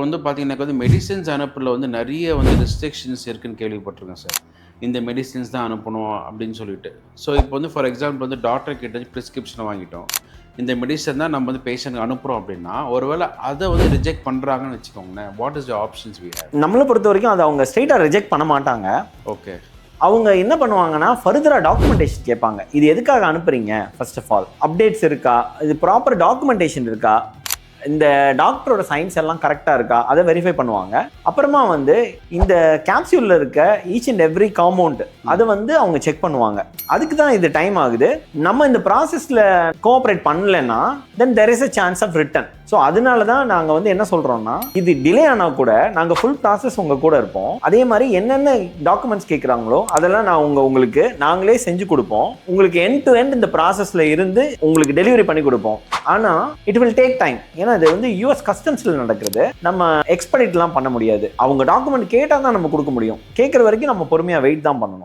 வந்து பார்த்தீங்கன்னாக்கா வந்து மெடிசின்ஸ் அனுப்புறதுல வந்து நெறைய வந்து ரெஸ்ட்ரிக்ஷன்ஸ் இருக்குன்னு கேள்விப்பட்டுருக்கேன் சார். இந்த மெடிசின்ஸ் தான் அனுப்பணும் அப்படின்னு சொல்லிட்டு. ஸோ இப்போ வந்து ஃபார் எக்ஸாம்பிள் வந்து டாக்டர் கிட்ட பிரிஸ்கிரிப்ஷன வாங்கிட்டோம். இந்த மெடிசன் தான் நம்ம வந்து பேஷண்ட்க்கு அனுப்புறோம் அப்படின்னா, ஒருவேள அத வந்து ரிஜெக்ட் பண்றாங்கன்னு வச்சுக்கோங்களேன். What is the options we have? நம்மள பொறுத்தவரைக்கும் அத அவங்க ஸ்ட்ரெயிட்டா ரிஜெக்ட் பண்ண மாட்டாங்க. ஓகே. அவங்க என்ன பண்ணுவாங்கன்னா, ஃபர்தரா டாக்குமெண்டேஷன் கேட்பாங்க. இது எதுக்காக அனுப்புறீங்க? ஃபர்ஸ்ட் ஆஃப் ஆல் அப்டேட்ஸ் இருக்கா? இது ப்ராப்பர் டாக்குமெண்டேஷன் இருக்கா? இந்த டாக்டரோட சயின்ஸ் எல்லாம் கரெக்டாக இருக்கா அதை வெரிஃபை பண்ணுவாங்க. அப்புறமா வந்து இந்த கேப்சூலில் இருக்க ஈச் அண்ட் எவ்ரி காம்பவுண்ட் அதை வந்து அவங்க செக் பண்ணுவாங்க. அதுக்கு தான் இது டைம் ஆகுது. நம்ம இந்த ப்ராசஸில் கோஆப்ரேட் பண்ணலைன்னா then there is a chance of return. So அதனால தான் நாங்கள் வந்து என்ன சொல்கிறோம்னா, இது டிலே ஆனால் கூட நாங்கள் ஃபுல் ப்ராசஸ் உங்கள் கூட இருப்போம். அதே மாதிரி என்னென்ன டாக்குமெண்ட்ஸ் கேட்குறாங்களோ அதெல்லாம் உங்களுக்கு நாங்களே செஞ்சு கொடுப்போம். உங்களுக்கு எண்ட் டு எண்ட் இந்த ப்ராசஸில் இருந்து உங்களுக்கு டெலிவரி பண்ணி கொடுப்போம். ஆனால் இட் வில் டேக் டைம். ஏன்னா இது வந்து யூஎஸ் கஸ்டம்ஸில் நடக்கிறது. நம்ம எக்ஸ்பெடிட்லாம் பண்ண முடியாது. அவங்க டாக்குமெண்ட் கேட்டால் தான் நம்ம கொடுக்க முடியும். கேட்குற வரைக்கும் நம்ம பொறுமையாக வெயிட் தான் பண்ணணும்.